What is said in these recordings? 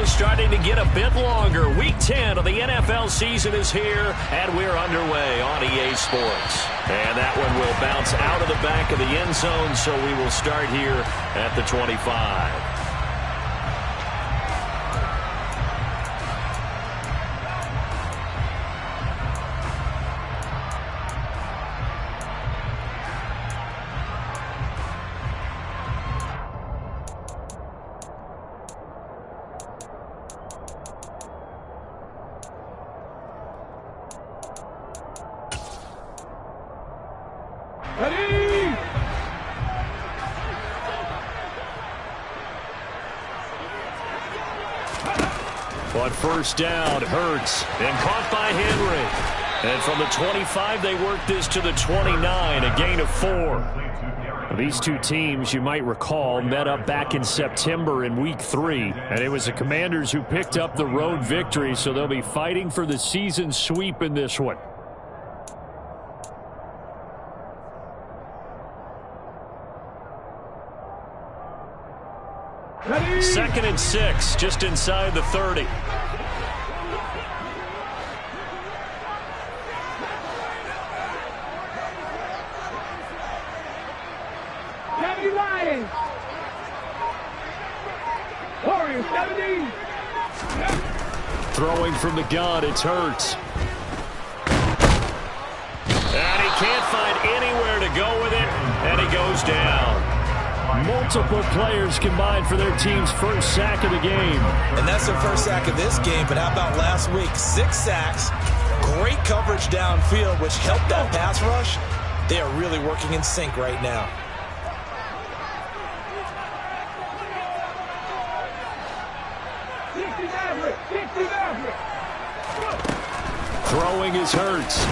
window starting to get a bit longer. Week 10 of the NFL season is here, and we're underway on EA Sports. And that one will bounce out of the back of the end zone, so we will start here at the 25. On first down, Hurts, and caught by Henry. And from the 25, they work this to the 29, a gain of 4. These two teams, you might recall, met up back in September in Week 3. And it was the Commanders who picked up the road victory, so they'll be fighting for the season sweep in this one. Second and 6, just inside the 30. Throwing from the gun, it's Hurts. And he can't find anywhere to go with it, and he goes down. Multiple players combined for their team's first sack of the game. And that's their first sack of this game, but how about last week? 6 sacks, great coverage downfield, which helped that pass rush. They are really working in sync right now. Throwing is Hurts.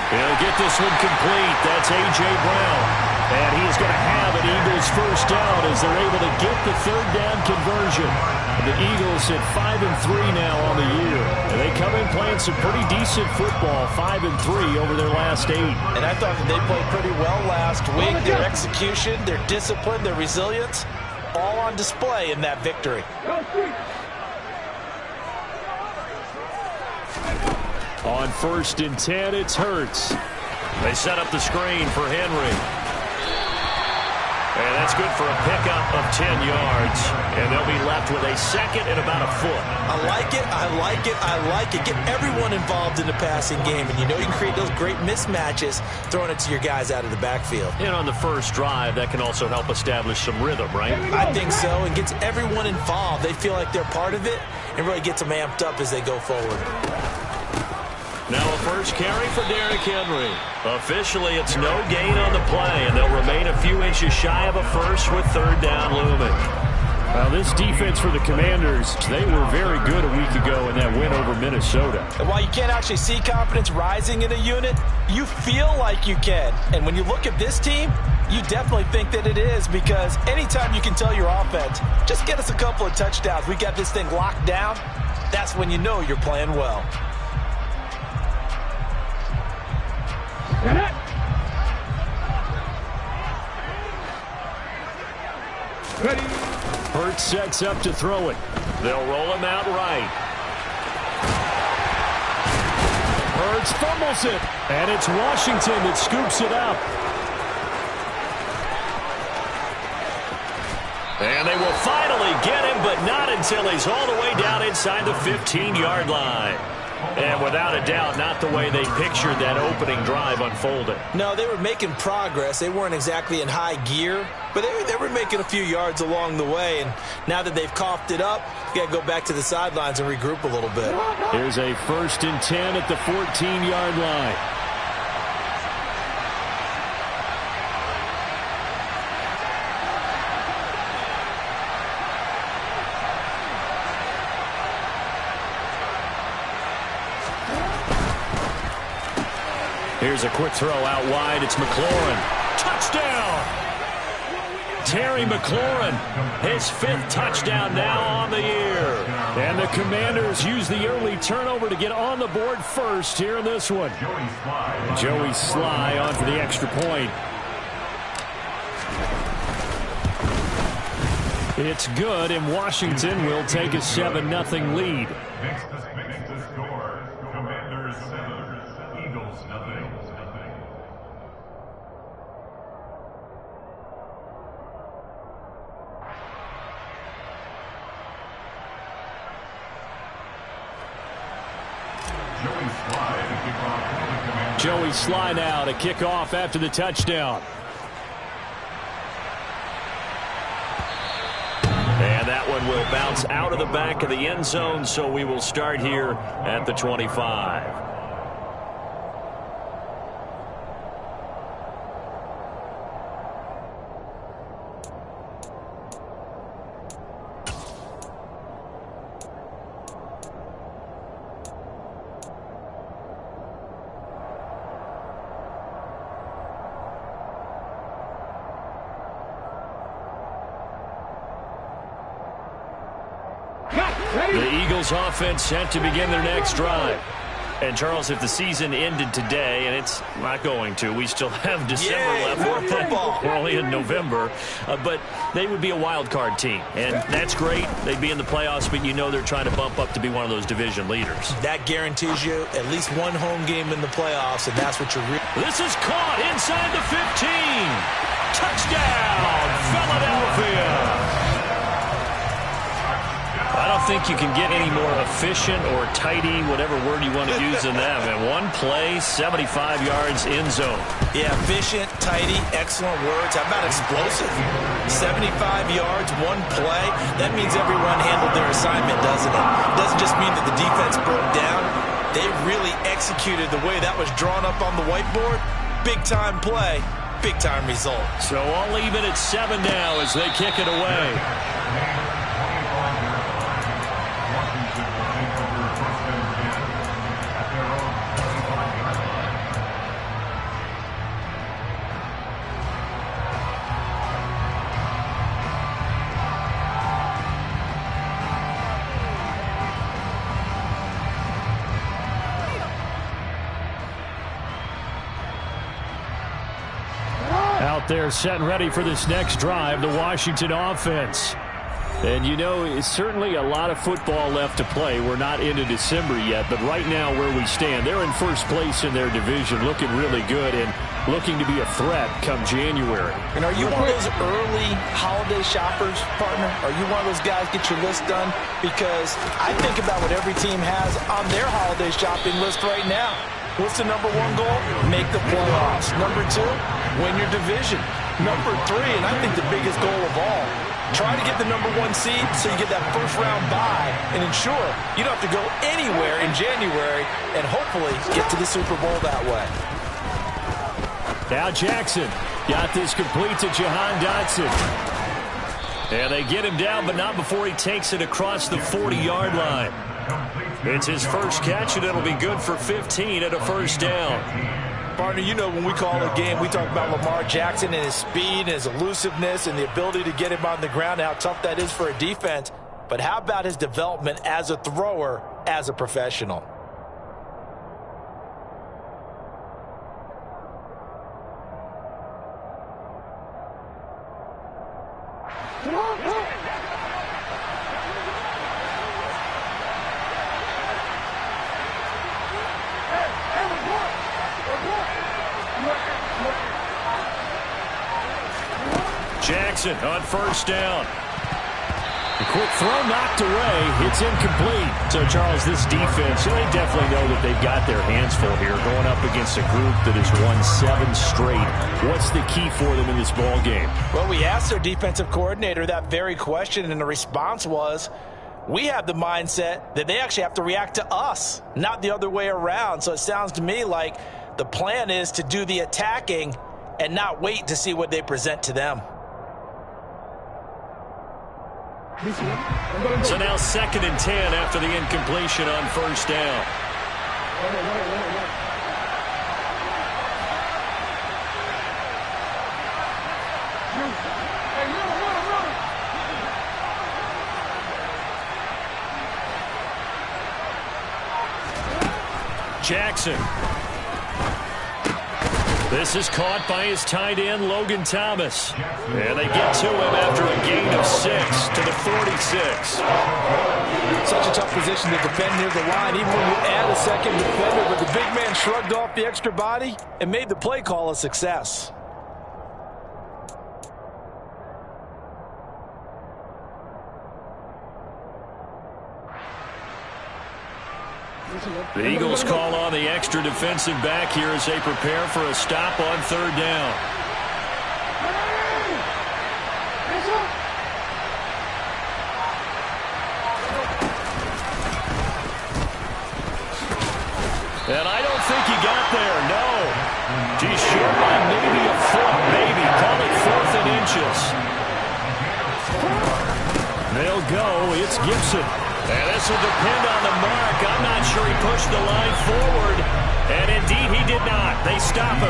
He'll get this one complete. That's A.J. Brown. And he is going to have an Eagles first down as they're able to get the third down conversion. The Eagles at 5-3 now on the year. And they come in playing some pretty decent football, 5-3 over their last 8. And I thought that they played pretty well last week. Their execution, their discipline, their resilience, all on display in that victory. On first and 10, it's Hurts. They set up the screen for Henry. And that's good for a pickup of 10 yards. And they'll be left with a second and about a foot. I like it, I like it, I like it. Get everyone involved in the passing game. And you know you can create those great mismatches throwing it to your guys out of the backfield. And on the first drive, that can also help establish some rhythm, right? I think so. And gets everyone involved. They feel like they're part of it and really gets them amped up as they go forward. Now a first carry for Derrick Henry. Officially, it's no gain on the play, and they'll remain a few inches shy of a first with third down looming. Well, this defense for the Commanders, they were very good a week ago in that win over Minnesota. And while you can't actually see confidence rising in a unit, you feel like you can. And when you look at this team, you definitely think that it is, because anytime you can tell your offense, just get us a couple of touchdowns, we got this thing locked down, that's when you know you're playing well. Ready. Hurts sets up to throw it. They'll roll him out right. Hurts fumbles it, and it's Washington that scoops it up. And they will finally get him, but not until he's all the way down inside the 15-yard line. And without a doubt, not the way they pictured that opening drive unfolding. No, they were making progress. They weren't exactly in high gear, but they were making a few yards along the way. And now that they've coughed it up, you got to go back to the sidelines and regroup a little bit. Here's a first and 10 at the 14-yard line. Here's a quick throw out wide. It's McLaurin. Touchdown! Terry McLaurin, his 5th touchdown now on the year. And the Commanders use the early turnover to get on the board first here in this one. Joey Sly on for the extra point. It's good, and Washington will take a 7-0 lead. Next to score, Commanders 7, Eagles 0. Joey Sly now to kick off after the touchdown. And that one will bounce out of the back of the end zone, so we will start here at the 25. The Eagles offense set to begin their next drive. And, Charles, if the season ended today, and it's not going to, we still have December left. More football. We're only in November. But they would be a wild card team. And that's great. They'd be in the playoffs, but you know they're trying to bump up to be one of those division leaders. That guarantees you at least one home game in the playoffs, and that's what you're This is caught inside the 15. Touchdown, Philadelphia. I don't think you can get any more efficient or tidy, whatever word you want to use in that. And one play, 75 yards in zone. Yeah, efficient, tidy, excellent words. How about explosive? 75 yards, one play. That means everyone handled their assignment, doesn't it? It doesn't just mean that the defense broke down. They really executed the way that was drawn up on the whiteboard. Big-time play, big-time result. So I'll leave it at 7 now as they kick it away. Out there set and ready for this next drive, the Washington offense. And, you know, it's certainly a lot of football left to play. We're not into December yet, but right now where we stand, they're in first place in their division, looking really good and looking to be a threat come January. And are you one of those early holiday shoppers, partner? Are you one of those guys get your list done? Because I think about what every team has on their holiday shopping list right now. What's the number one goal? Make the playoffs. Number two, win your division. Number three, and I think the biggest goal of all, try to get the number one seed so you get that first round bye and ensure you don't have to go anywhere in January and hopefully get to the Super Bowl that way. Now Jackson got this complete to Jahan Dotson. And they get him down, but not before he takes it across the 40-yard line. It's his first catch, and it'll be good for 15 at a first down. Partner, you know when we call a game, we talk about Lamar Jackson and his speed and his elusiveness and the ability to get him on the ground, how tough that is for a defense. But how about his development as a thrower, as a professional? Jackson on first down. A quick throw knocked away. It's incomplete. So, Charles, this defense, they definitely know that they've got their hands full here going up against a group that has won 7 straight. What's the key for them in this ball game? Well, we asked their defensive coordinator that very question, and the response was, we have the mindset that they actually have to react to us, not the other way around. So it sounds to me like the plan is to do the attacking and not wait to see what they present to them. So now 2nd and 10 after the incompletion on first down. Jackson. This is caught by his tight end, Logan Thomas. And they get to him after a gain of 6 to the 46. Such a tough position to defend near the line, even when you add a second defender. But the big man shrugged off the extra body and made the play call a success. The Eagles call on the extra defensive back here as they prepare for a stop on third down. And I don't think he got there, no. He's short by maybe a foot, maybe. Call it 4th and inches. They'll go. It's Gibson. And this will depend on the mark. I'm not sure he pushed the line forward. And indeed, he did not. They stop him.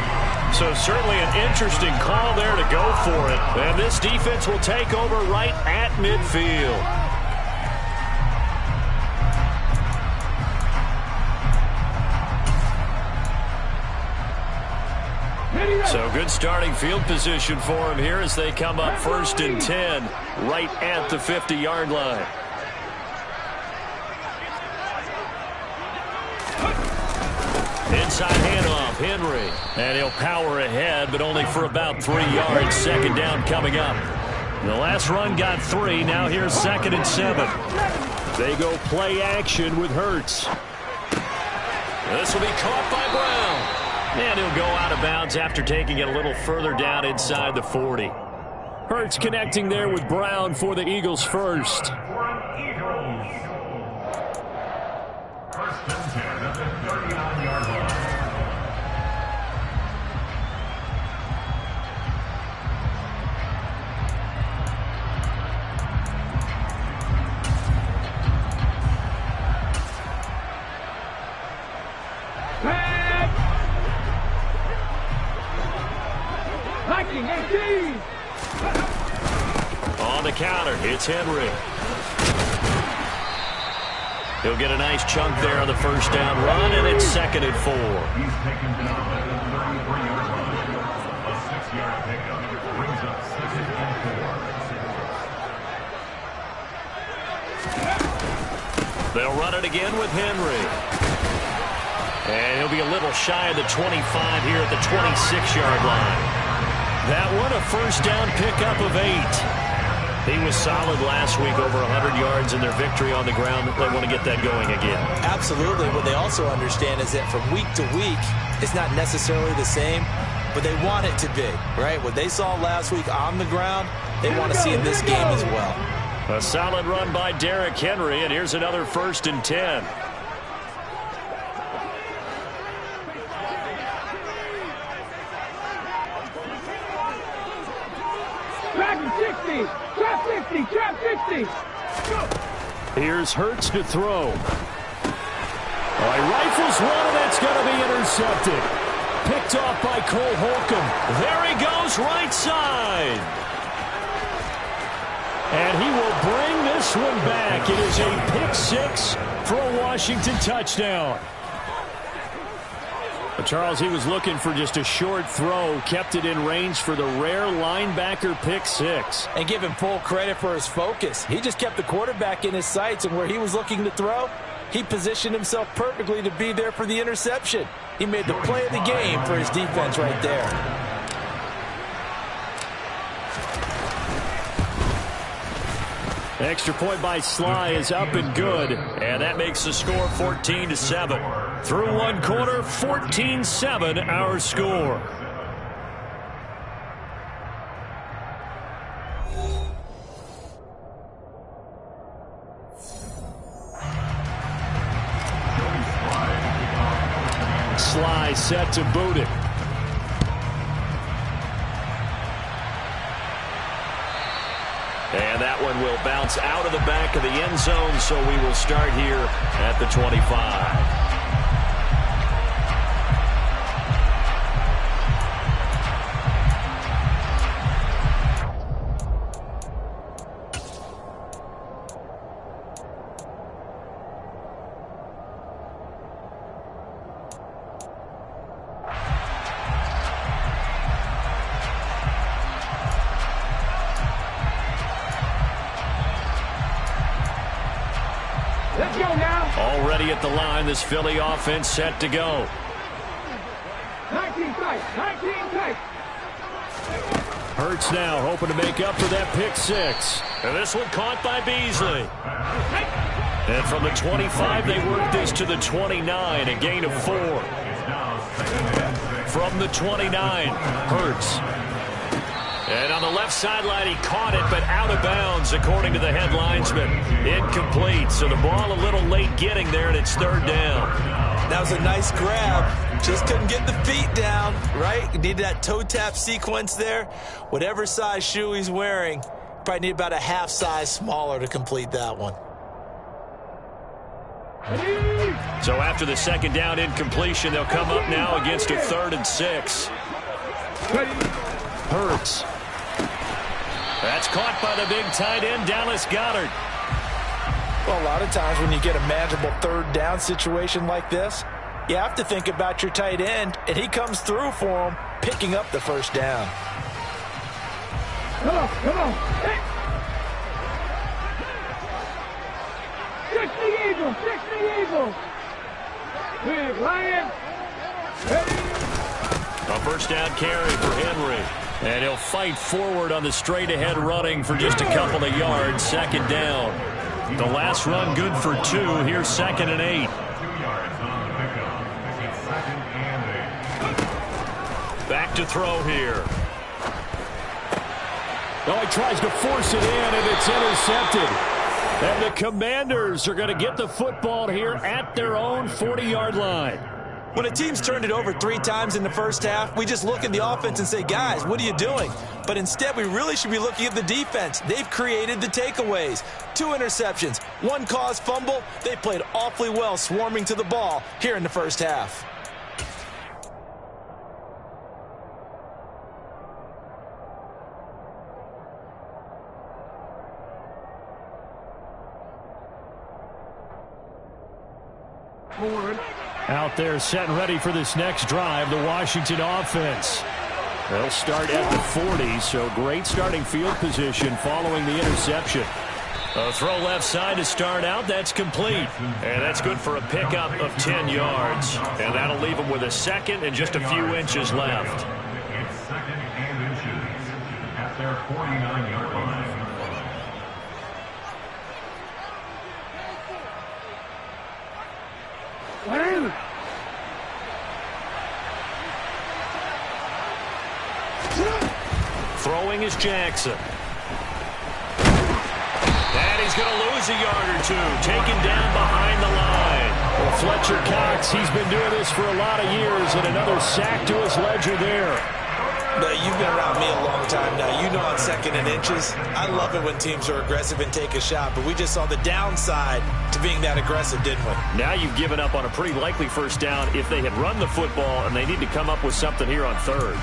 So certainly an interesting call there to go for it. And this defense will take over right at midfield. So good starting field position for him here as they come up 1st and 10 right at the 50-yard line. Inside handoff, Henry. And he'll power ahead, but only for about 3 yards. 2nd down coming up. The last run got 3. Now here's 2nd and 7. They go play action with Hurts. This will be caught by Brown. And he'll go out of bounds after taking it a little further down inside the 40. Hurts connecting there with Brown for the Eagles first. 1st and 10 at the 39-yard line. On the counter, it's Henry. He'll get a nice chunk there on the 1st down run, and it's 2nd and 4. He's taken down at the 33-yard line. A 6-yard pickup brings up 2nd and 4. They'll run it again with Henry. And he'll be a little shy of the 25 here at the 26-yard line. That one a 1st down pickup of 8. He was solid last week, over 100 yards in their victory on the ground. They want to get that going again. Absolutely. What they also understand is that from week to week, it's not necessarily the same, but they want it to be, right? What they saw last week on the ground, they want to see in this game as well. A solid run by Derrick Henry, and here's another 1st and 10. Trap 60. Here's Hurts to throw. All right, rifles one, and that's going to be intercepted. Picked off by Cole Holcomb. There he goes, right side. And he will bring this one back. It is a pick 6 for a Washington touchdown. Charles, he was looking for just a short throw, kept it in range for the rare linebacker pick 6. And give him full credit for his focus. He just kept the quarterback in his sights, and where he was looking to throw, he positioned himself perfectly to be there for the interception. He made the play of the game for his defense right there. Extra point by Sly is up and good, and that makes the score 14-7. Through one quarter, 14-7 our score. Sly set to boot it. And that one will bounce out of the back of the end zone, so we will start here at the 25. Already at the line, this Philly offense set to go. 19 tight, 19 tight. Hurts now hoping to make up for that pick six. And this one caught by Beasley. And from the 25, they work this to the 29, a gain of 4. From the 29, Hurts. And on the left sideline, he caught it, but out of bounds, according to the head linesman. Incomplete, so the ball a little late getting there, and it's third down. That was a nice grab. Just couldn't get the feet down, right? Needed that toe tap sequence there. Whatever size shoe he's wearing, probably need about a half size smaller to complete that one. So after the second down incompletion, they'll come up now against a 3rd and 6. Hurts. That's caught by the big tight end, Dallas Goedert. Well, a lot of times when you get a manageable third down situation like this, you have to think about your tight end, and he comes through for him, picking up the first down. Come on, come on. Hey. 60 Eagles, 60 Eagles. Big Lion. Hey. A first down carry for Henry. And he'll fight forward on the straight-ahead running for just a couple of yards. Second down. The last run good for 2. Here's 2nd and 8. 2 yards on the pickup. It's 2nd and 8. Back to throw here. Oh, he tries to force it in, and it's intercepted. And the Commanders are going to get the football here at their own 40-yard line. When a team's turned it over 3 times in the first half, we just look at the offense and say, guys, what are you doing? But instead, we really should be looking at the defense. They've created the takeaways. 2 interceptions, 1 caused fumble. They played awfully well swarming to the ball here in the first half. Out there set and ready for this next drive, the Washington offense. They'll start at the 40, so great starting field position following the interception. A throw left side to start out. That's complete. And that's good for a pickup of 10 yards. And that'll leave them with a 2nd and just a few inches left. It's 2nd and inches at their 49-yard line. Throwing is Jackson. And he's going to lose a yard or 2. Taken down behind the line. Well, Fletcher Cox, he's been doing this for a lot of years, and another sack to his ledger there. But you've been around me a long time now. You know on 2nd and inches, I love it when teams are aggressive and take a shot, but we just saw the downside to being that aggressive, didn't we? Now you've given up on a pretty likely first down if they had run the football, and they need to come up with something here on 3rd.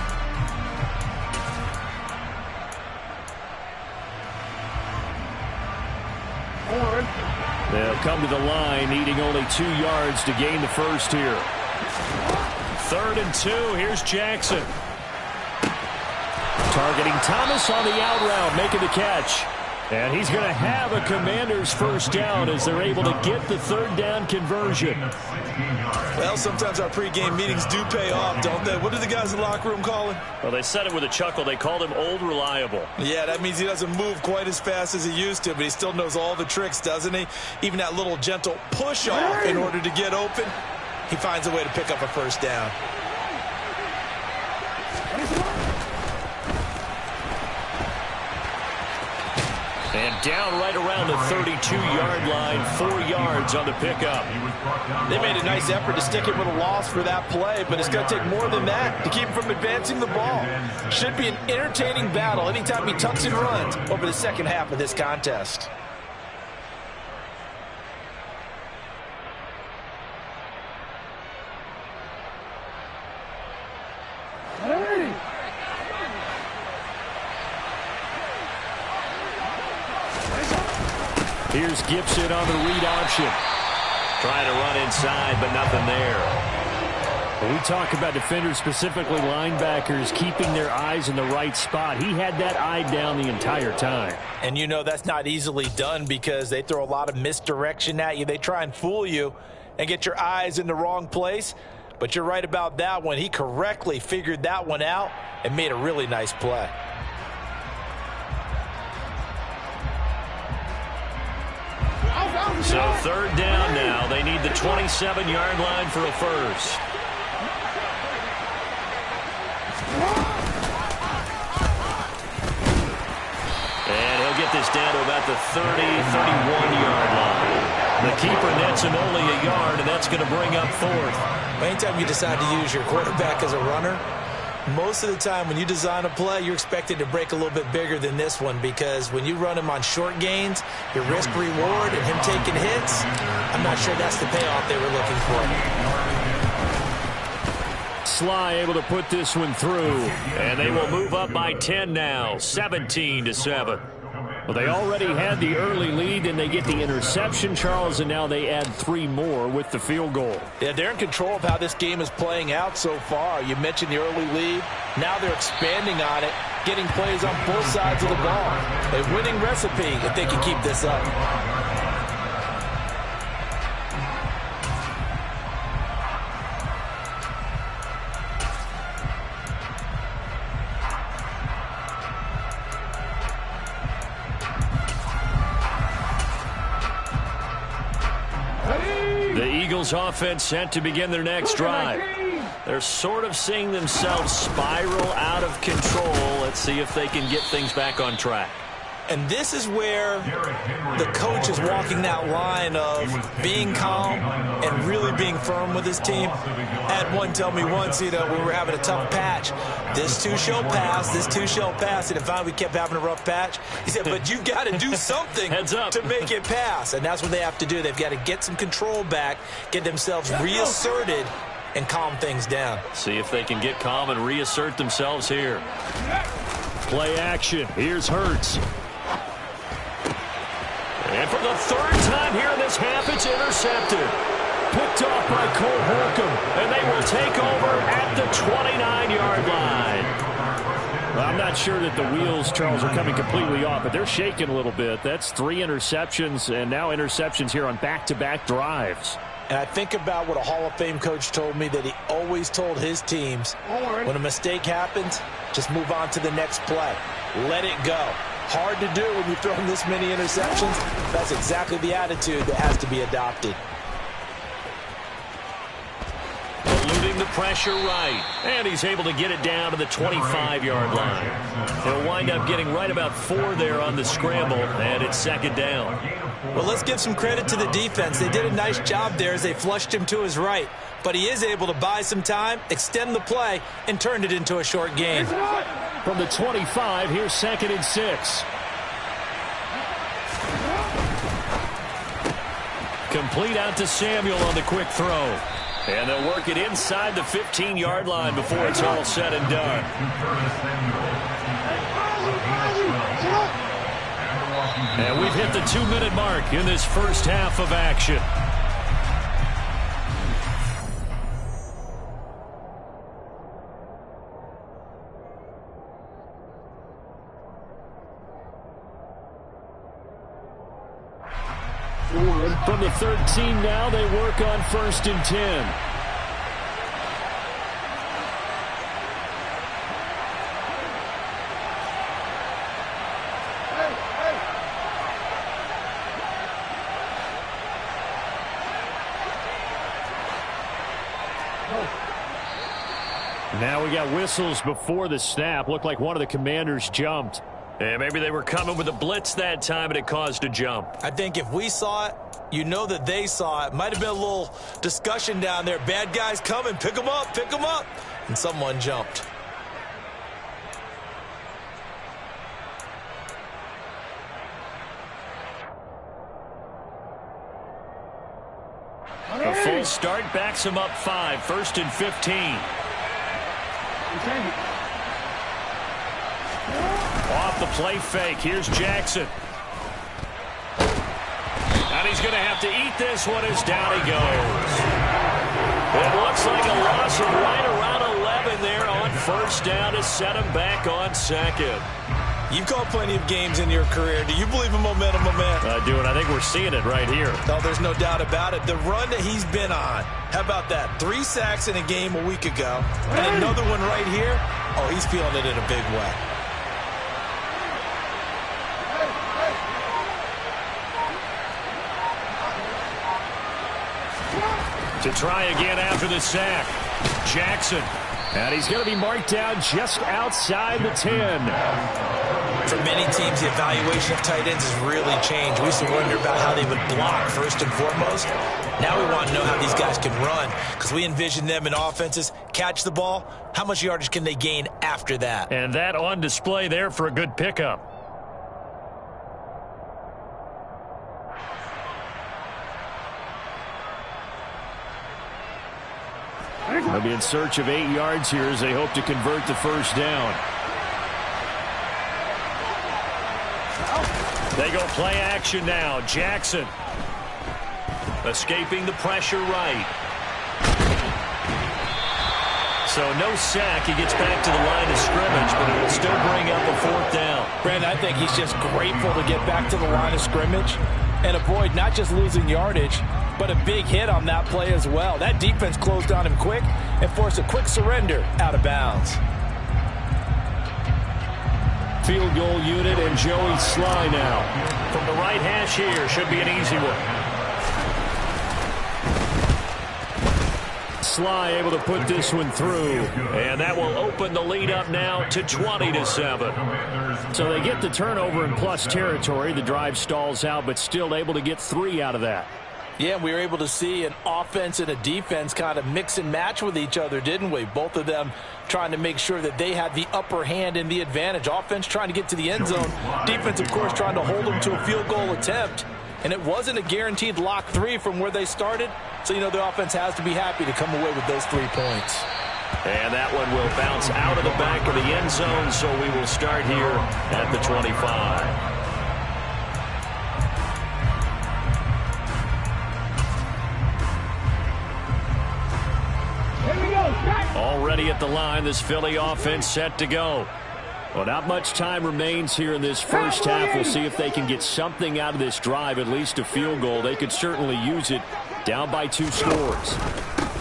They'll come to the line, needing only 2 yards to gain the first here. 3rd and 2. Here's Jackson. Targeting Thomas on the out route, making the catch. And he's going to have a Commander's first down as they're able to get the 3rd down conversion. Well, sometimes our pregame meetings do pay off, don't they? What do the guys in the locker room call him? Well, they said it with a chuckle. They called him Old Reliable. Yeah, that means he doesn't move quite as fast as he used to, but he still knows all the tricks, doesn't he? Even that little gentle push-off in order to get open, he finds a way to pick up a first down. And down right around the 32-yard line, 4 yards on the pickup. They made a nice effort to stick him with a loss for that play, but it's going to take more than that to keep him from advancing the ball. Should be an entertaining battle anytime he tucks and runs over the second half of this contest. Here's Gibson on the read option. Trying to run inside, but nothing there. When we talk about defenders, specifically linebackers, keeping their eyes in the right spot, he had that eye down the entire time. And you know that's not easily done because they throw a lot of misdirection at you. They try and fool you and get your eyes in the wrong place. But you're right about that one. He correctly figured that one out and made a really nice play. So third down now. They need the 27-yard line for a first. And he'll get this down to about the 30, 31-yard line. The keeper nets him only a yard, and that's going to bring up fourth. Anytime you decide to use your quarterback as a runner, most of the time when you design a play, you're expected to break a little bit bigger than this one because when you run him on short gains, your risk-reward and him taking hits, I'm not sure that's the payoff they were looking for. Sly able to put this one through, and they will move up by 10 now, 17-7. Well, they already had the early lead, and they get the interception, Charles, and now they add 3 more with the field goal. Yeah, they're in control of how this game is playing out so far. You mentioned the early lead. Now they're expanding on it, getting plays on both sides of the ball. A winning recipe if they can keep this up. Offense set to begin their next drive. They're sort of seeing themselves spiral out of control. Let's see if they can get things back on track. And this is where the coach is walking that line of being calm and really being firm with his team. I had one tell me once, you know, we were having a tough patch. This too shall pass, this too shall pass. And finally we kept having a rough patch. He said, but you've got to do something to make it pass. And that's what they have to do. They've got to get some control back, get themselves reasserted, and calm things down. See if they can get calm and reassert themselves here. Play action. Here's Hurts. And for the third time here in this half, it's intercepted. Picked off by Cole Holcomb, and they will take over at the 29-yard line. Well, I'm not sure that the wheels, Charles, are coming completely off, but they're shaking a little bit. That's 3 interceptions, and now interceptions here on back-to-back drives. And I think about what a Hall of Fame coach told me that he always told his teams, when a mistake happens, just move on to the next play. Let it go. Hard to do when you've thrown this many interceptions. That's exactly the attitude that has to be adopted. Eluding the pressure right. And he's able to get it down to the 25-yard line. He'll wind up getting right about 4 there on the scramble, and it's second down. Well, let's give some credit to the defense. They did a nice job there as they flushed him to his right. But he is able to buy some time, extend the play, and turn it into a short gain. From the 25, here's 2nd and 6. Complete out to Samuel on the quick throw. And they'll work it inside the 15-yard line before it's all said and done. And we've hit the 2-minute mark in this first half of action. From the 13 now, they work on 1st and 10. Now we got whistles before the snap. Looked like one of the commanders jumped. And maybe they were coming with a blitz that time and it caused a jump. I think if we saw it, you know that they saw it. Might have been a little discussion down there. Bad guys coming. Pick them up. Pick them up. And someone jumped. A full start backs him up 5. 1st and 15. Off the play fake. Here's Jackson. And he's going to have to eat this one as down he goes. It looks like a loss of right around 11 there on first down to set him back on second. You've called plenty of games in your career. Do you believe in momentum, my man? I do, and I think we're seeing it right here. No, there's no doubt about it. The run that he's been on, how about that? 3 sacks in a game a week ago, and another one right here. Oh, he's feeling it in a big way. To try again after the sack, Jackson. And he's going to be marked down just outside the 10. For many teams, the evaluation of tight ends has really changed. We used to wonder about how they would block first and foremost. Now we want to know how these guys can run, because we envision them in offenses catch the ball. How much yardage can they gain after that? And that on display there for a good pickup. They'll be in search of 8 yards here as they hope to convert the first down. They go play action now. Jackson escaping the pressure right. So no sack. He gets back to the line of scrimmage, but it will still bring up a 4th down. Brandon, I think he's just grateful to get back to the line of scrimmage and avoid not just losing yardage, but a big hit on that play as well. That defense closed on him quick and forced a quick surrender out of bounds. Field goal unit and Joey Sly now. From the right hash here, should be an easy one. Sly able to put this one through, and that will open the lead up now to 20-7. So they get the turnover in plus territory. The drive stalls out, but still able to get 3 out of that. Yeah, we were able to see an offense and a defense kind of mix and match with each other, didn't we? Both of them trying to make sure that they had the upper hand and the advantage. Offense trying to get to the end zone. Defense, of course, trying to hold them to a field goal attempt. And it wasn't a guaranteed lock 3 from where they started. So, you know, the offense has to be happy to come away with those 3 points. And that one will bounce out of the back of the end zone, so we will start here at the 25. Already at the line, this Philly offense set to go. Well, not much time remains here in this first half. We'll see if they can get something out of this drive, at least a field goal. They could certainly use it, down by 2 scores.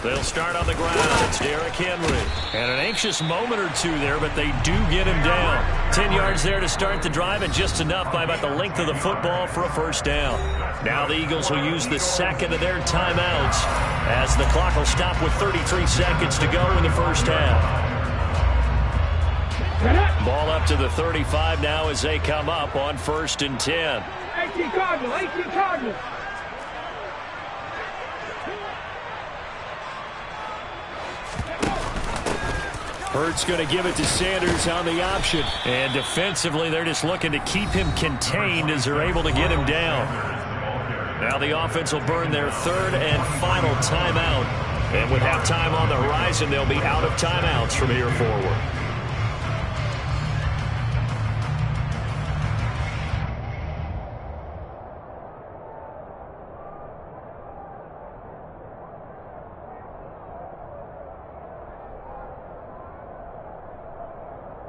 They'll start on the ground. It's Derrick Henry. And an anxious moment or two there, but they do get him down. 10 yards there to start the drive, and just enough by about the length of the football for a first down. Now the Eagles will use the second of their timeouts as the clock will stop with 33 seconds to go in the first half. Ball up to the 35 now as they come up on 1st and 10. 18 Cardinals, 18 Cardinals. Hurts going to give it to Sanders on the option. And defensively, they're just looking to keep him contained as they're able to get him down. Now the offense will burn their 3rd and final timeout. And with halftime on the horizon, they'll be out of timeouts from here forward.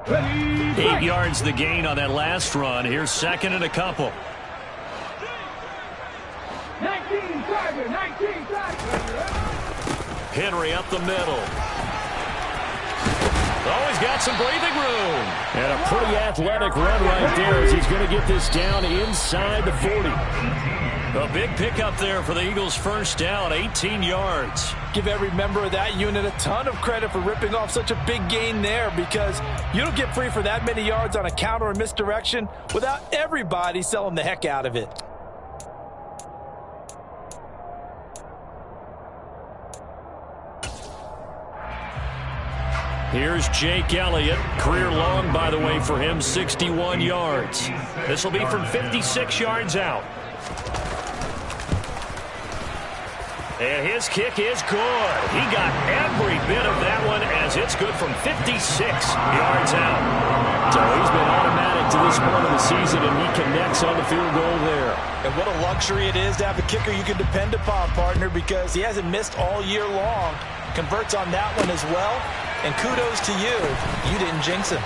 Ready, 8 yards the gain on that last run. Here's 2nd and a couple. 19 Tiger, 19 Tiger. Henry up the middle. Oh, he's got some breathing room. And a pretty athletic run right there as he's going to get this down inside the 40. A big pickup there for the Eagles' first down, 18 yards. Give every member of that unit a ton of credit for ripping off such a big gain there, because you don't get free for that many yards on a counter or misdirection without everybody selling the heck out of it. Here's Jake Elliott. Career long, by the way, for him, 61 yards. This will be from 56 yards out. And his kick is good. He got every bit of that one as it's good from 56 yards out. So he's been automatic to this point of the season, and he connects on the field goal there. And what a luxury it is to have a kicker you can depend upon, partner, because he hasn't missed all year long. Converts on that one as well. And kudos to you. You didn't jinx him.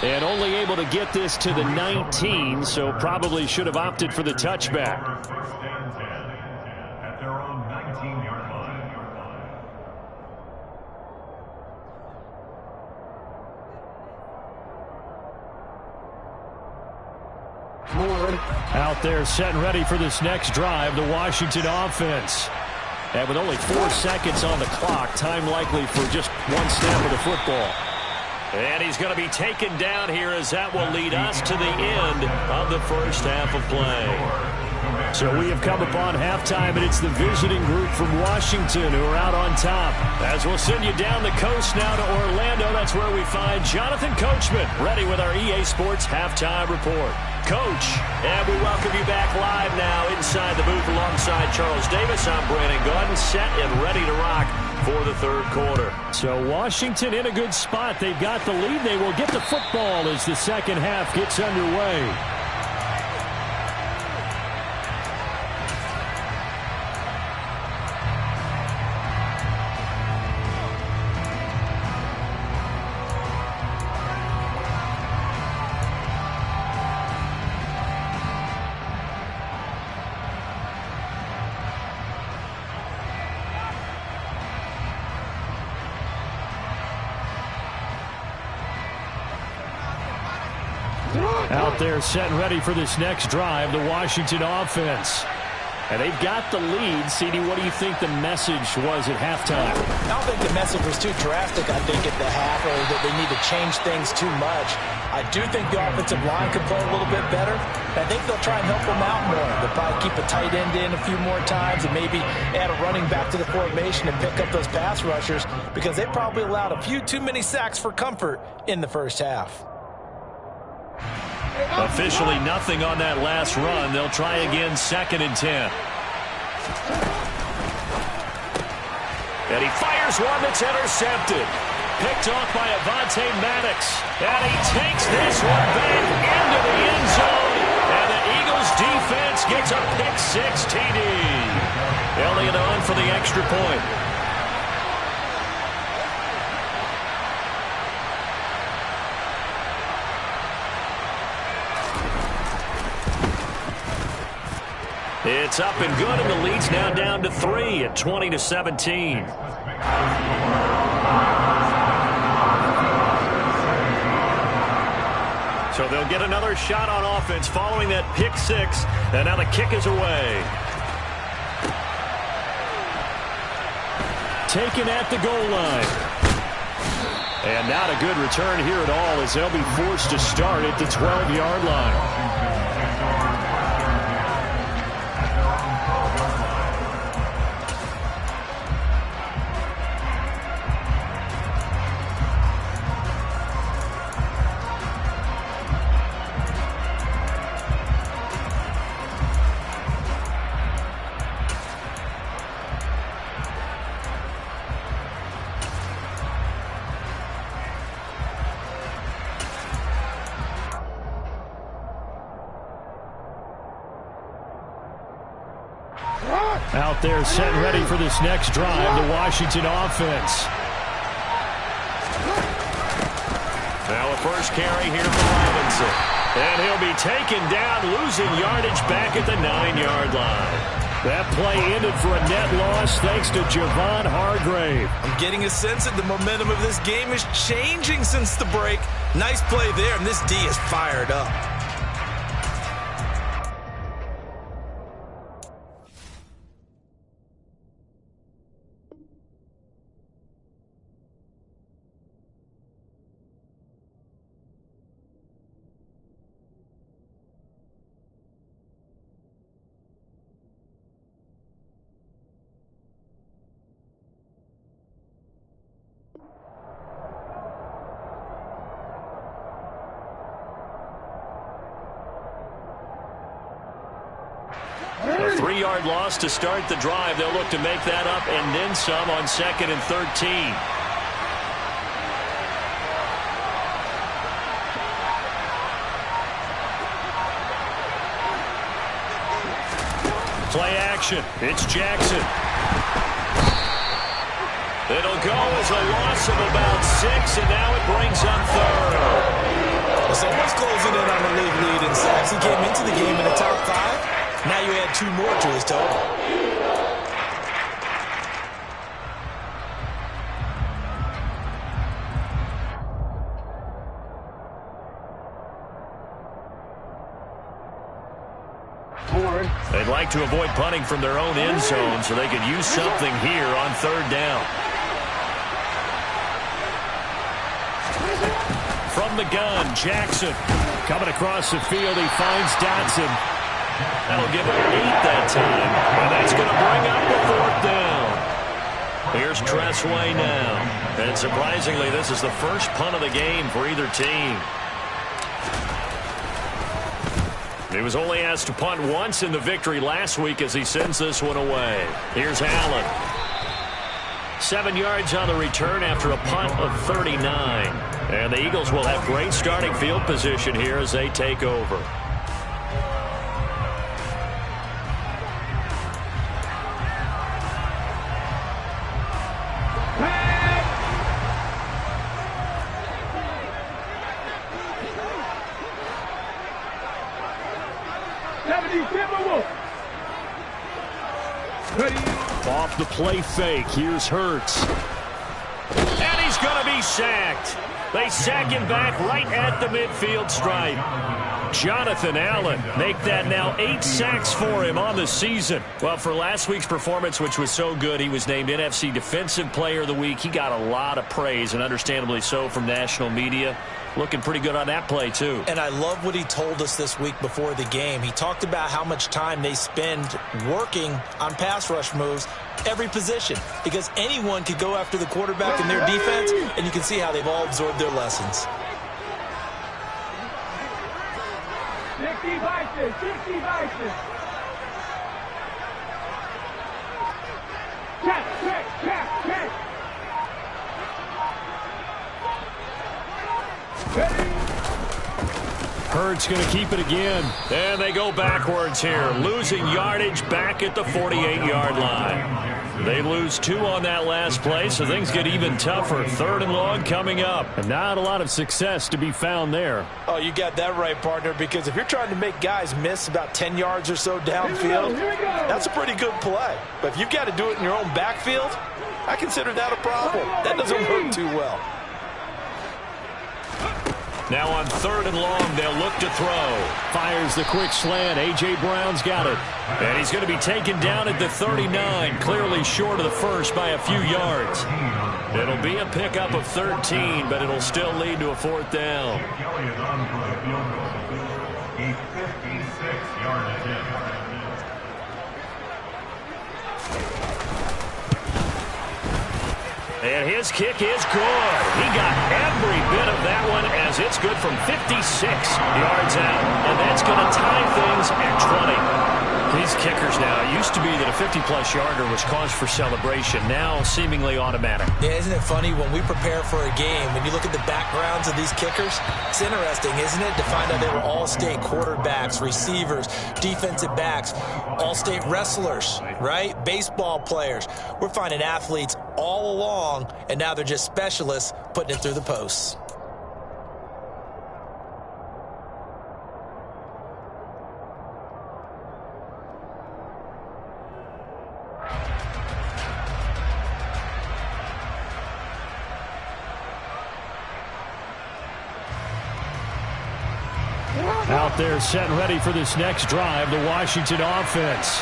And only able to get this to the 19, so probably should have opted for the touchback. First and 10 at their own 19-yard line. Out there set and ready for this next drive, the Washington offense. And with only 4 seconds on the clock, time likely for just one snap of the football. And he's going to be taken down here as that will lead us to the end of the first half of play. So we have come upon halftime, and it's the visiting group from Washington who are out on top. As we'll send you down the coast now to Orlando, that's where we find Jonathan Coachman, ready with our EA Sports Halftime Report. Coach, and we welcome you back live now inside the booth alongside Charles Davis. I'm Brandon Gaudin, set and ready to rock for the third quarter. So Washington in a good spot. They've got the lead. They will get the football as the second half gets underway. Out there set and ready for this next drive, the Washington offense. And they've got the lead. CD, what do you think the message was at halftime? I don't think the message was too drastic, I think, at the half, or that they need to change things too much. I do think the offensive line could play a little bit better. I think they'll try and help them out more. They'll probably keep a tight end in a few more times and maybe add a running back to the formation and pick up those pass rushers, because they probably allowed a few too many sacks for comfort in the first half. Officially nothing on that last run. They'll try again, 2nd and 10. And he fires one that's intercepted. Picked off by Avonte Maddox. And he takes this one back into the end zone. And the Eagles defense gets a pick-6 TD. Elliott on for the extra point. It's up and good, and the lead's now down to 3 at 20-17. So they'll get another shot on offense following that pick-6, and now the kick is away. Taken at the goal line. And not a good return here at all, as they'll be forced to start at the 12-yard line. Out there set and ready for this next drive, the Washington offense. Now a first carry here for Robinson. And he'll be taken down, losing yardage back at the 9-yard line. That play ended for a net loss thanks to Javon Hargrave. I'm getting a sense that the momentum of this game is changing since the break. Nice play there, and this D is fired up. A 3-yard loss to start the drive. They'll look to make that up and then some on 2nd and 13. Play action. It's Jackson. It'll go as a loss of about 6, and now it brings up third. Well, someone's closing in on the league lead in sacks. He came into the game in the top 5. Now you add 2 more to his total. They'd like to avoid punting from their own end zone so they could use something here on 3rd down. From the gun, Jackson. Coming across the field, he finds Dotson. That'll give him 8 that time. And that's going to bring up the 4th down. Here's Tressway now. And surprisingly, this is the first punt of the game for either team. He was only asked to punt once in the victory last week as he sends this one away. Here's Allen. 7 yards on the return after a punt of 39. And the Eagles will have great starting field position here as they take over. Off the play fake, here's Hurts. And he's going to be sacked. They sack him back right at the midfield stripe. Jonathan Allen make that now 8 sacks for him on the season. Well, for last week's performance, which was so good, he was named NFC Defensive Player of the Week. He got a lot of praise, and understandably so, from national media. Looking pretty good on that play, too. And I love what he told us this week before the game. He talked about how much time they spend working on pass rush moves, every position, because anyone could go after the quarterback in their defense, and you can see how they've all absorbed their lessons. 60 vices, 60 vices. Check, check, check, check. Hurts going to keep it again. And they go backwards here. Losing yardage back at the 48-yard line. They lose 2 on that last play, so things get even tougher. 3rd and long coming up. And not a lot of success to be found there. Oh, you got that right, partner, because if you're trying to make guys miss about 10 yards or so downfield, that's a pretty good play. But if you've got to do it in your own backfield, I consider that a problem. That doesn't work too well. Now on 3rd and long, they'll look to throw. Fires the quick slant. A.J. Brown's got it. And he's going to be taken down at the 39, clearly short of the first by a few yards. It'll be a pickup of 13, but it'll still lead to a 4th down. Kelly is on for the field goal. A 56-yard attempt. And his kick is good. He got every bit of that one as it's good from 56 yards out. And that's going to tie things at 20. These kickers now, it used to be that a 50-plus yarder was cause for celebration. Now seemingly automatic. Yeah, isn't it funny when we prepare for a game, when you look at the backgrounds of these kickers, it's interesting, isn't it, to find out they were all-state quarterbacks, receivers, defensive backs, all-state wrestlers, right? Baseball players. We're finding athletes all along, and now they're just specialists putting it through the posts. Out there set and ready for this next drive, the Washington offense.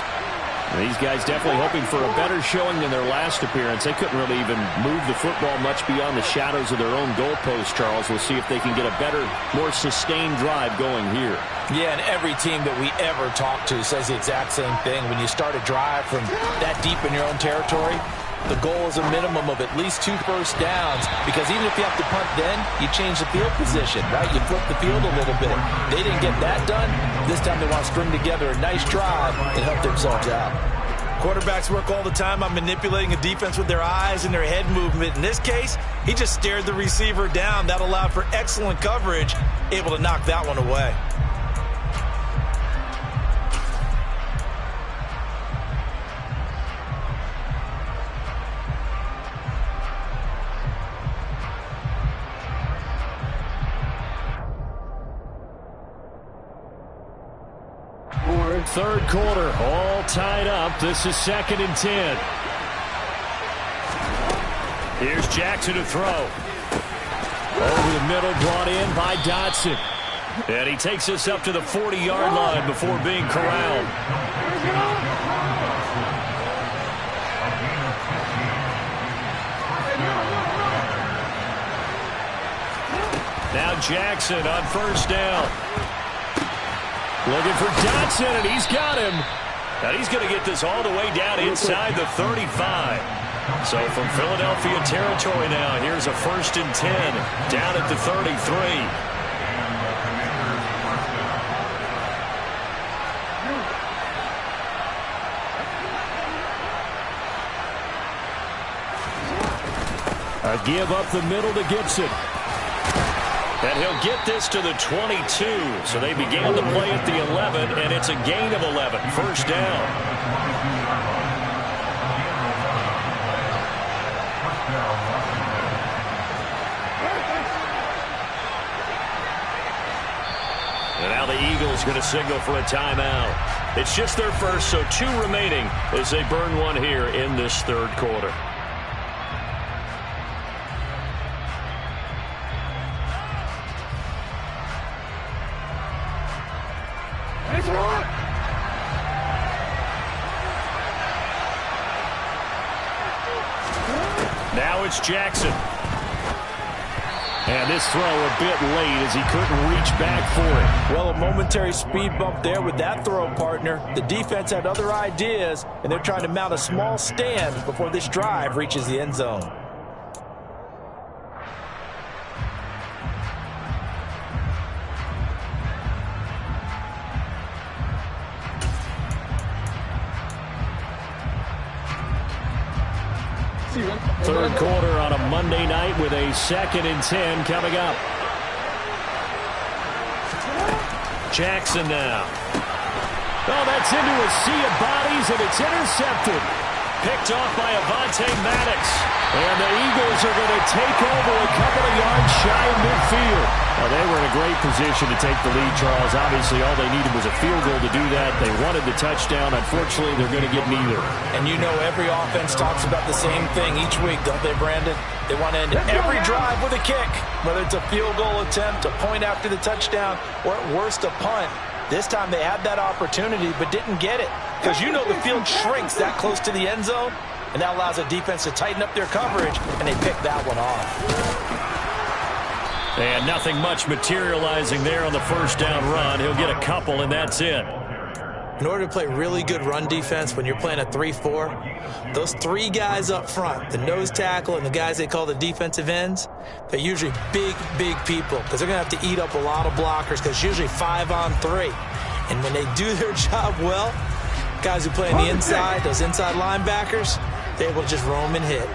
These guys definitely hoping for a better showing than their last appearance. They couldn't really even move the football much beyond the shadows of their own goalpost, Charles. We'll see if they can get a better, more sustained drive going here. Yeah, and every team that we ever talk to says the exact same thing. When you start a drive from that deep in your own territory, the goal is a minimum of at least 2 first downs, because even if you have to punt then, you change the field position, right? You flip the field a little bit. They didn't get that done. This time they want to string together a nice drive and help themselves out. Quarterbacks work all the time on manipulating a defense with their eyes and their head movement. In this case, he just stared the receiver down. That allowed for excellent coverage, able to knock that one away. Third quarter, all tied up. This is 2nd and 10. Here's Jackson to throw. Over the middle, brought in by Dotson. And he takes us up to the 40-yard line before being corralled. Now Jackson on first down. Looking for Dotson, and he's got him. And he's going to get this all the way down inside the 35. So from Philadelphia territory now, here's a 1st and 10 down at the 33. A give up the middle to Gibson. And he'll get this to the 22. So they began the play at the 11, and it's a gain of 11. First down. And now the Eagles going to signal for a timeout. It's just their first, so 2 remaining as they burn one here in this third quarter. Now it's Jackson. And this throw a bit late as he couldn't reach back for it. Well, a momentary speed bump there with that throw, partner. The defense had other ideas, and they're trying to mount a small stand before this drive reaches the end zone. Third quarter on a Monday night with a 2nd and 10 coming up. Jackson now. Oh, that's into a sea of bodies, and it's intercepted. Picked off by Avonte Maddox. And the Eagles are going to take over a couple of yards shy of midfield. Well, they were in a great position to take the lead, Charles. Obviously, all they needed was a field goal to do that. They wanted the touchdown. Unfortunately, they're going to get neither. And you know every offense talks about the same thing each week, don't they, Brandon? They want to end every drive with a kick, whether it's a field goal attempt, a point after the touchdown, or at worst, a punt. This time they had that opportunity but didn't get it because you know the field shrinks that close to the end zone, and that allows a defense to tighten up their coverage, and they pick that one off. And nothing much materializing there on the first down run. He'll get a couple, and that's it. In order to play really good run defense when you're playing a 3-4, those 3 guys up front, the nose tackle and the guys they call the defensive ends, they're usually big, big people because they're going to have to eat up a lot of blockers because it's usually 5 on 3. And when they do their job well, guys who play on the inside, those inside linebackers, they're able to just roam and hit.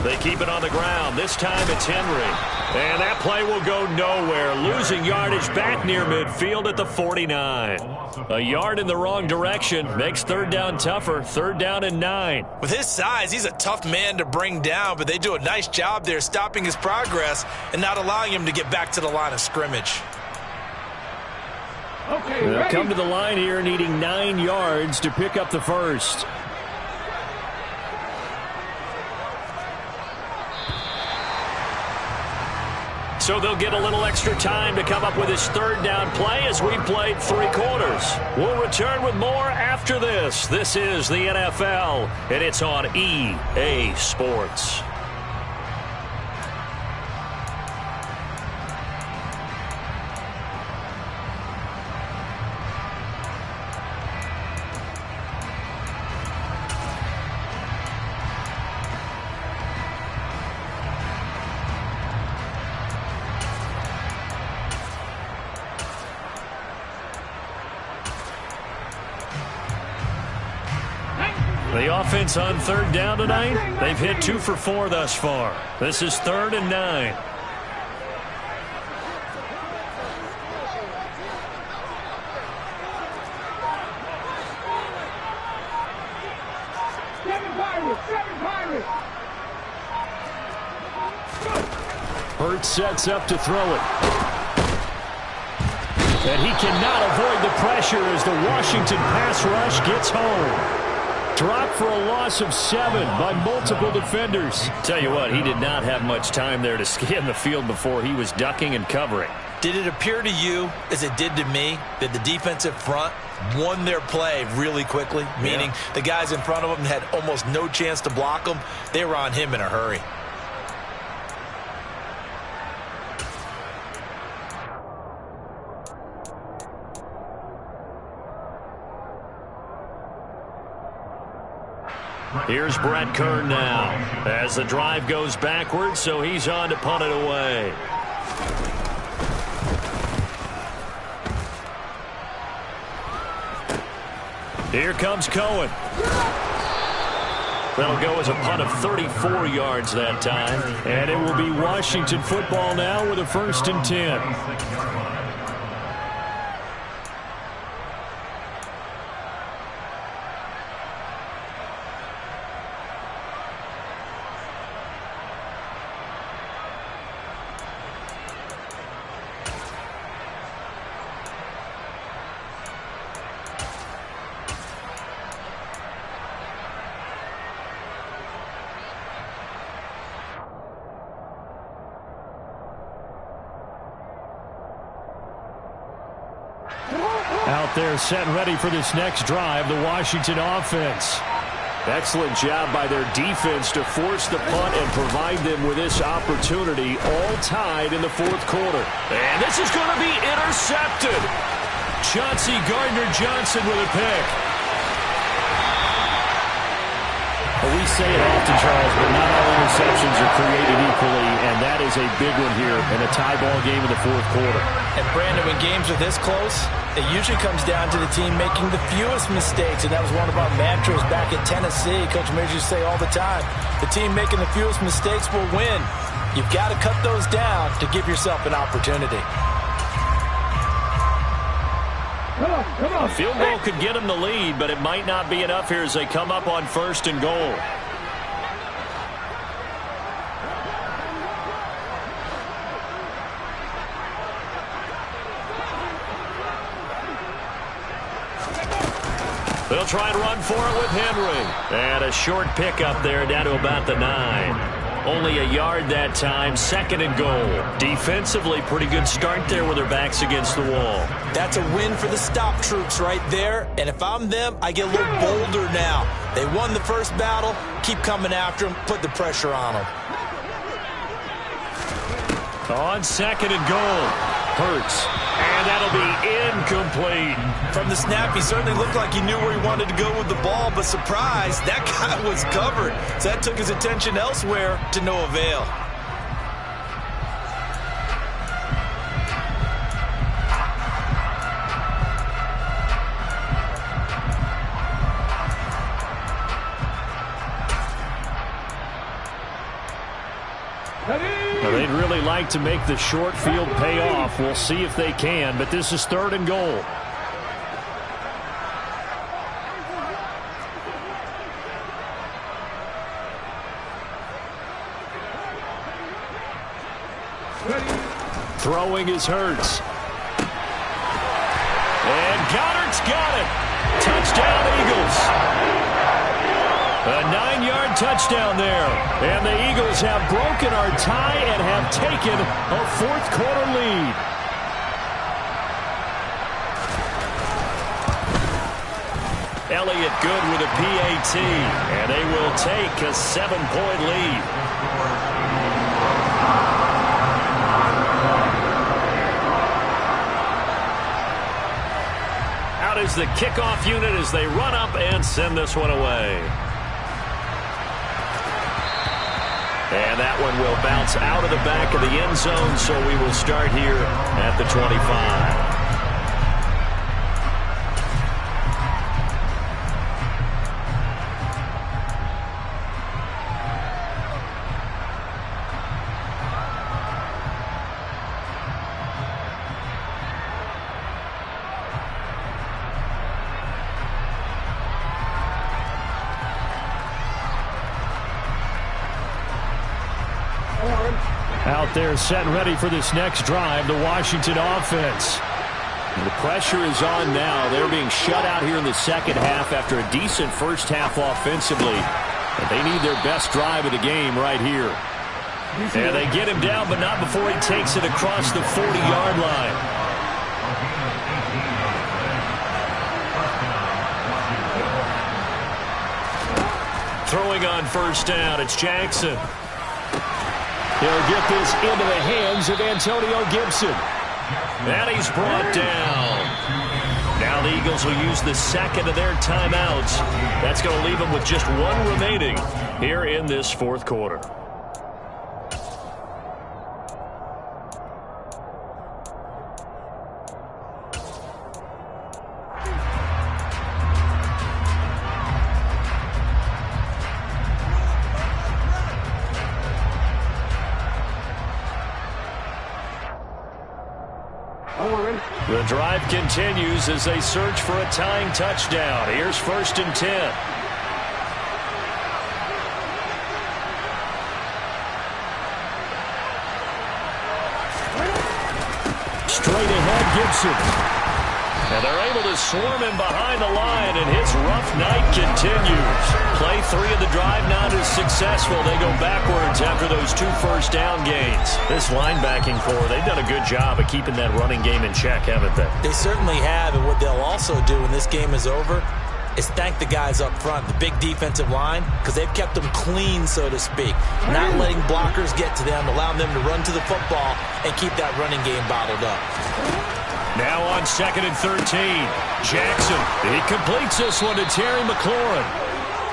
They keep it on the ground. This time it's Henry. And that play will go nowhere. Losing yardage back near midfield at the 49. A yard in the wrong direction makes third down tougher. 3rd down and 9. With his size, he's a tough man to bring down, but they do a nice job there stopping his progress and not allowing him to get back to the line of scrimmage. Okay, they'll come to the line here needing 9 yards to pick up the first. So they'll get a little extra time to come up with his 3rd down play as we played 3 quarters. We'll return with more after this. This is the NFL, and it's on EA Sports. The offense on 3rd down tonight, they've hit 2 for 4 thus far. This is 3rd and 9. Hurts sets up to throw it. And he cannot avoid the pressure as the Washington pass rush gets home. Dropped for a loss of 7 by multiple defenders. Tell you what, he did not have much time there to scan the field before he was ducking and covering. Did it appear to you, as it did to me, that the defensive front won their play really quickly? Meaning the guys in front of them had almost no chance to block them. They were on him in a hurry. Here's Brett Kern now as the drive goes backwards, so he's on to punt it away. Here comes Cohen. That'll go as a punt of 34 yards that time. And it will be Washington football now with a 1st and 10. Out there set and ready for this next drive, the Washington offense. Excellent job by their defense to force the punt and provide them with this opportunity, all tied in the 4th quarter. And this is going to be intercepted. Chauncey Gardner-Johnson with a pick. Well, we say it often, Charles, but not all interceptions are created equally, and that is a big one here in a tie ball game in the 4th quarter. And, Brandon, when games are this close, it usually comes down to the team making the fewest mistakes, and that was one of our mantras back at Tennessee. Coach Major used to say all the time, the team making the fewest mistakes will win. You've got to cut those down to give yourself an opportunity. A field goal could get them the lead, but it might not be enough here as they come up on 1st and goal. They'll try and run for it with Henry. And a short pickup there down to about the 9. Only a yard that time, 2nd and goal. Defensively, pretty good start there with their backs against the wall. That's a win for the stop troops right there. And if I'm them, I get a little bolder now. They won the first battle. Keep coming after them. Put the pressure on them. On 2nd and goal. Hurts. And that'll be incomplete. From the snap, he certainly looked like he knew where he wanted to go with the ball, but surprise, that guy was covered. So that took his attention elsewhere to no avail. Well, they'd really like to make the short field pay off. We'll see if they can, but this is 3rd and goal. Throwing is Hurts. And Goddard's got it. Touchdown, Eagles. A 9-yard touchdown there. And the Eagles have broken our tie and have taken a 4th quarter lead. Elliott good with a PAT. And they will take a 7-point lead. Out is the kickoff unit as they run up and send this one away. And that one will bounce out of the back of the end zone, so we will start here at the 25. Out there set and ready for this next drive, the Washington offense. The pressure is on now. They're being shut out here in the second half after a decent first half offensively. And they need their best drive of the game right here. And they get him down, but not before he takes it across the 40-yard line. Throwing on first down, it's Jackson. He'll get this into the hands of Antonio Gibson. And he's brought down. Now the Eagles will use the second of their timeouts. That's going to leave them with just one remaining here in this fourth quarter. The drive continues as they search for a tying touchdown. Here's 1st and 10. Straight ahead, Gibson. And they're able to swarm him behind the line, and his rough night continues. Play 3 of the drive not as successful. They go backwards after those 2 first down gains. This linebacking core, they've done a good job of keeping that running game in check, haven't they? They certainly have, and what they'll also do when this game is over is thank the guys up front, the big defensive line, because they've kept them clean, so to speak. Not letting blockers get to them, allowing them to run to the football and keep that running game bottled up. Now on 2nd and 13. Jackson, he completes this one to Terry McLaurin.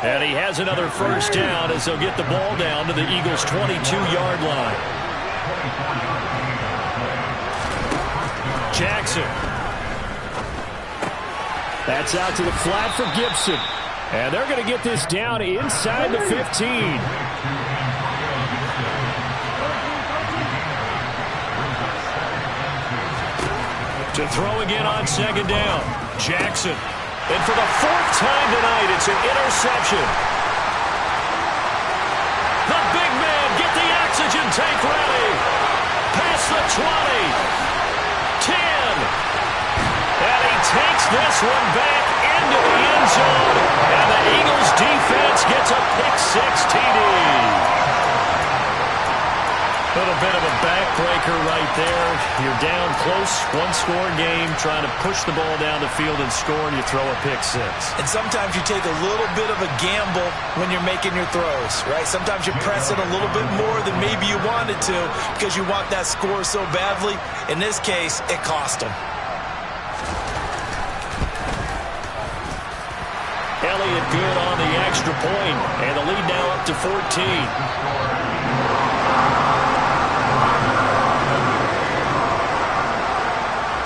And he has another first down as they'll get the ball down to the Eagles' 22-yard line. Jackson. That's out to the flat for Gibson. And they're going to get this down inside the 15. To throw again on 2nd down. Jackson. And for the 4th time tonight, it's an interception. The big man, get the oxygen tank ready. Past the 20. 10. And he takes this one back into the end zone. And the Eagles defense gets a pick-6 TD. A little bit of a backbreaker right there. You're down close, one-score game, trying to push the ball down the field and score, and you throw a pick-6. And sometimes you take a little bit of a gamble when you're making your throws, right? Sometimes you press it a little bit more than maybe you wanted to because you want that score so badly. In this case, it cost them. Elliott good on the extra point, and the lead now up to 14.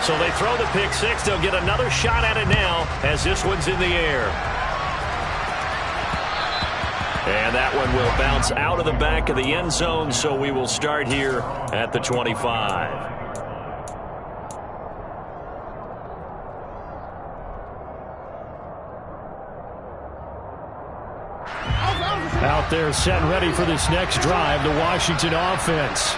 So they throw the pick-6. They'll get another shot at it now as this one's in the air. And that one will bounce out of the back of the end zone, so we will start here at the 25. Out there set and ready for this next drive, the Washington offense.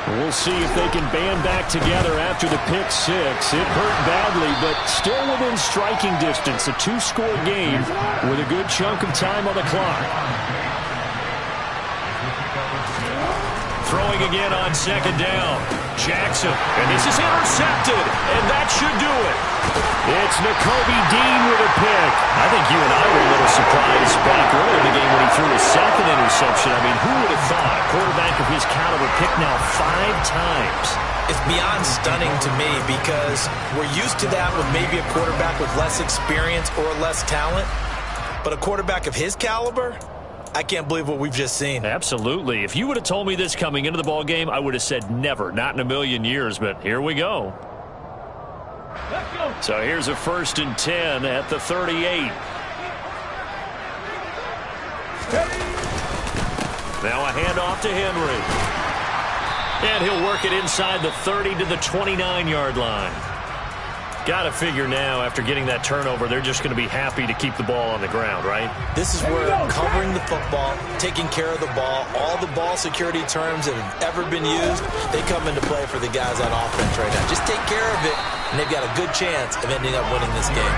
We'll see if they can band back together after the pick-6. It hurt badly, but still within striking distance. A 2-score game with a good chunk of time on the clock. Throwing again on 2nd down. Jackson, and this is intercepted, and that should do it. It's Nakobe Dean with a pick. I think you and I were a little surprised back earlier in the game when he threw his 2nd interception. I mean, who would have thought a quarterback of his caliber picked now 5 times? It's beyond stunning to me because we're used to that with maybe a quarterback with less experience or less talent. But a quarterback of his caliber, I can't believe what we've just seen. Absolutely. If you would have told me this coming into the ball game, I would have said never, not in a million years, but here we go. Let's go. So here's a 1st and 10 at the 38. Now a handoff to Henry. And he'll work it inside the 30 to the 29-yard line. Got to figure now, after getting that turnover, they're just going to be happy to keep the ball on the ground, right? This is where covering the football, taking care of the ball, all the ball security terms that have ever been used, they come into play for the guys on offense right now. Just take care of it, and they've got a good chance of ending up winning this game.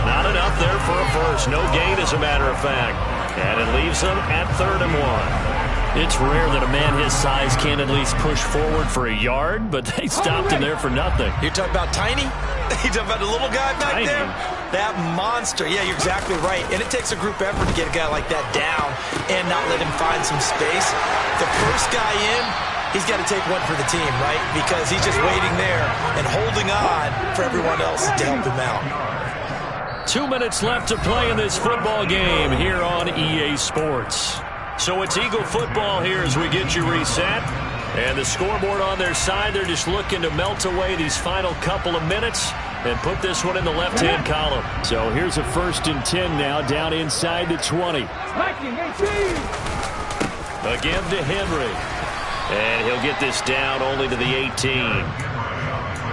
Not enough there for a first. No gain, as a matter of fact. And it leaves them at 3rd and 1. It's rare that a man his size can't at least push forward for a yard, but they stopped him there for nothing. You're talking about tiny? You're talking about the little guy back Tiny. there? That monster. Yeah, you're exactly right. And it takes a group effort to get a guy like that down and not let him find some space. The first guy in, he's got to take one for the team, right? Because he's just waiting there and holding on for everyone else to help him out. 2 minutes left to play in this football game here on EA Sports. So it's Eagle football here as we get you reset. And the scoreboard on their side, they're just looking to melt away these final couple of minutes and put this one in the left-hand column. So here's a 1st and 10 now, down inside the 20. Again to Henry. And he'll get this down only to the 18.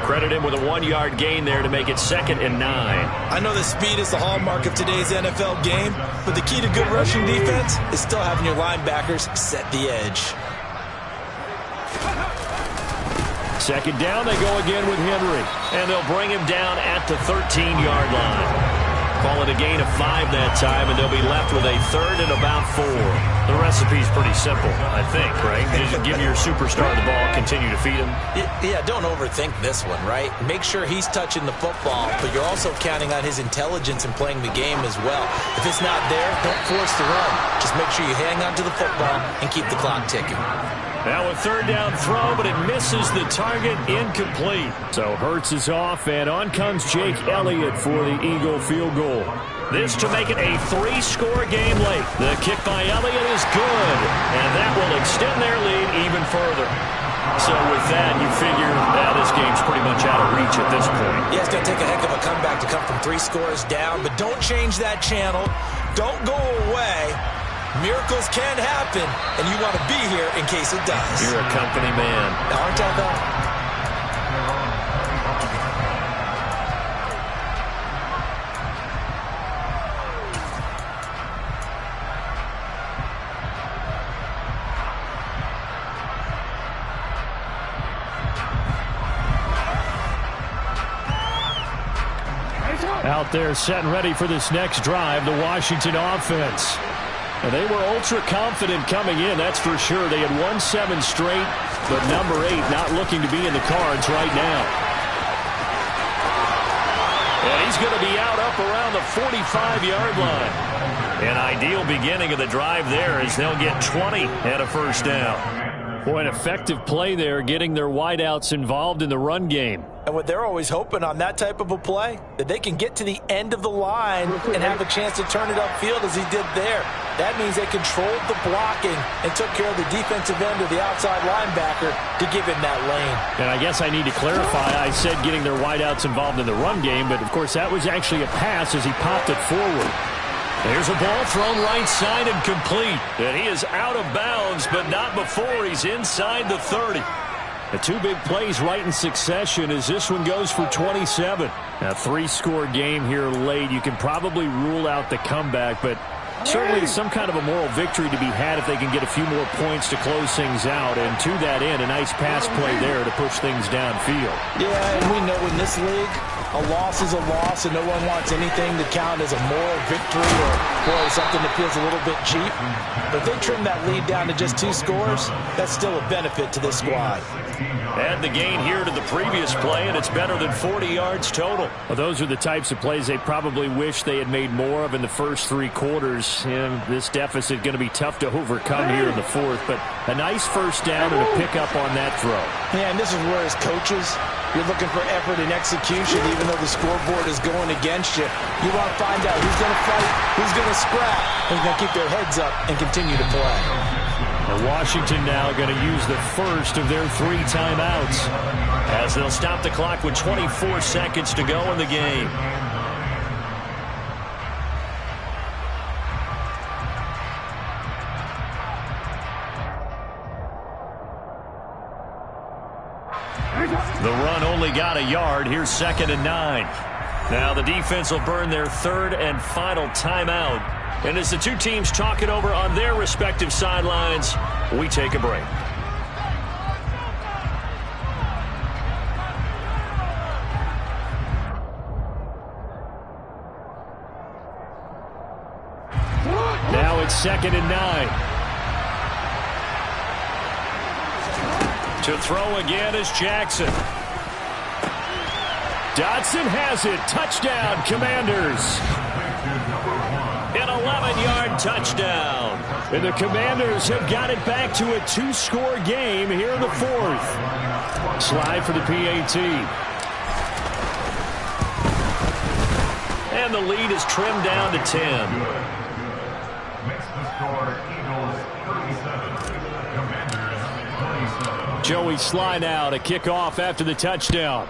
Credit him with a 1-yard gain there to make it 2nd and 9. I know that speed is the hallmark of today's NFL game, but the key to good rushing defense is still having your linebackers set the edge. 2nd down, they go again with Henry. And they'll bring him down at the 13-yard line. Call it a gain of 5 that time, and they'll be left with a 3rd and about 4. The recipe's pretty simple, I think, right? Just give your superstar the ball, continue to feed him. Yeah, don't overthink this one, right? Make sure he's touching the football, but you're also counting on his intelligence in playing the game as well. If it's not there, don't force the run. Just make sure you hang on to the football and keep the clock ticking. Now a 3rd down throw, but it misses the target, incomplete. So Hurts is off, and on comes Jake Elliott for the Eagle field goal. This to make it a 3-score game late. The kick by Elliott is good, and that will extend their lead even further. So with that, you figure this game's pretty much out of reach at this point. Yeah, it's going to take a heck of a comeback to come from 3 scores down, but don't change that channel. Don't go away. Miracles can happen, and you want to be here in case it does. You're a company man. Aren't I, though? Out there set and ready for this next drive, the Washington offense. And they were ultra confident coming in, that's for sure. They had won 7 straight, but number 8 not looking to be in the cards right now. And he's going to be out up around the 45-yard line. An ideal beginning of the drive there as they'll get 20 and a 1st down. Boy, an effective play there, getting their wideouts involved in the run game. And what they're always hoping on that type of a play, that they can get to the end of the line and have a chance to turn it upfield as he did there. That means they controlled the blocking and took care of the defensive end of the outside linebacker to give him that lane. And I guess I need to clarify, I said getting their wideouts involved in the run game, but of course that was actually a pass as he popped it forward. There's a ball thrown right side and complete. And he is out of bounds, but not before he's inside the 30. The 2 big plays right in succession as this one goes for 27. A 3-score game here late. You can probably rule out the comeback, but certainly some kind of a moral victory to be had if they can get a few more points to close things out. And to that end, a nice pass play there to push things downfield. Yeah, and we know in this league, a loss is a loss, and no one wants anything to count as a moral victory or, boy, something that feels a little bit cheap. But if they trim that lead down to just 2 scores, that's still a benefit to this squad. Add the gain here to the previous play, and it's better than 40 yards total. Well, those are the types of plays they probably wish they had made more of in the first 3 quarters. And this deficit going to be tough to overcome here in the 4th. But a nice 1st down and a pickup on that throw. Yeah, and this is where, as coaches, you're looking for effort and execution, even though the scoreboard is going against you. You want to find out who's going to fight, who's going to scrap, who's going to keep their heads up and continue to play. And Washington now going to use the first of their 3 timeouts as they'll stop the clock with 24 seconds to go in the game. The run only got a yard. Here's 2nd and 9. Now the defense will burn their 3rd and final timeout. And as the two teams talk it over on their respective sidelines, we take a break. Now it's 2nd and 9. To throw again is Jackson. Dotson has it. Touchdown, Commanders. An 11-yard touchdown. And the Commanders have got it back to a 2-score game here in the 4th. Slide for the PAT. And the lead is trimmed down to 10. Makes the score Eagles 37, Commanders 27. Joey Sly now to kick off after the touchdown.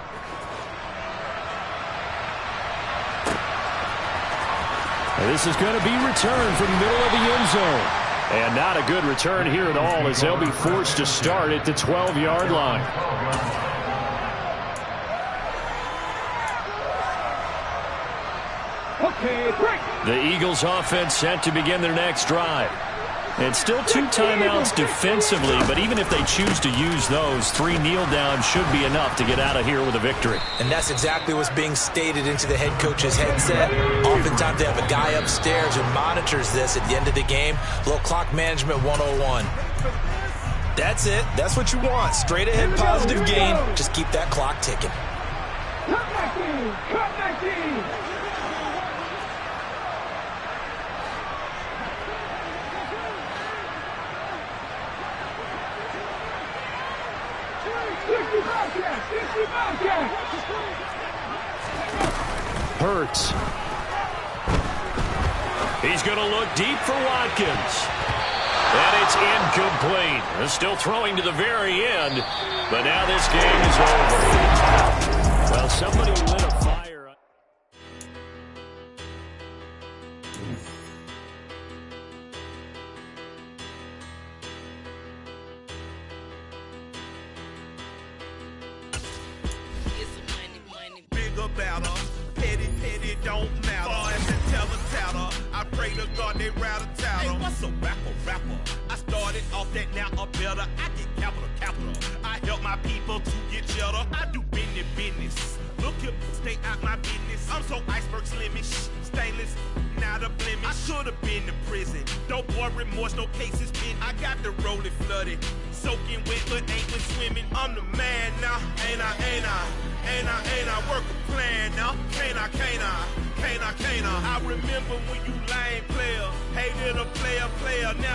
This is going to be returned from the middle of the end zone. And not a good return here at all, as they'll be forced to start at the 12-yard line. Okay, break. The Eagles offense set to begin their next drive. And still 2 timeouts defensively, but even if they choose to use those, 3 kneel downs should be enough to get out of here with a victory. And that's exactly what's being stated into the head coach's headset. Oftentimes they have a guy upstairs who monitors this at the end of the game. A little clock management 101. That's it. That's what you want. Straight ahead positive gain. Just keep that clock ticking. Cut that game. Cut that game. Hurts. He's going to look deep for Watkins. And it's incomplete. They're still throwing to the very end. But now this game is over. Well, somebody lit a fire. Better. Petty, don't matter. As a tell-a-tatter, I pray to God they rat-a-tatter. Hey, what's a rapper? I started off that, now a better. I get capital. I help my people to get cheddar. I do business. Look here, stay out my business. I'm so iceberg slimish, stainless, not a blemish. I should have been to prison. No boy remorse, no cases pinned. I got the rolling flooded, soaking wet, but ain't been swimming. I'm the man now, ain't I? Work a plan now, can't I? I remember when you lame player, hated a player, now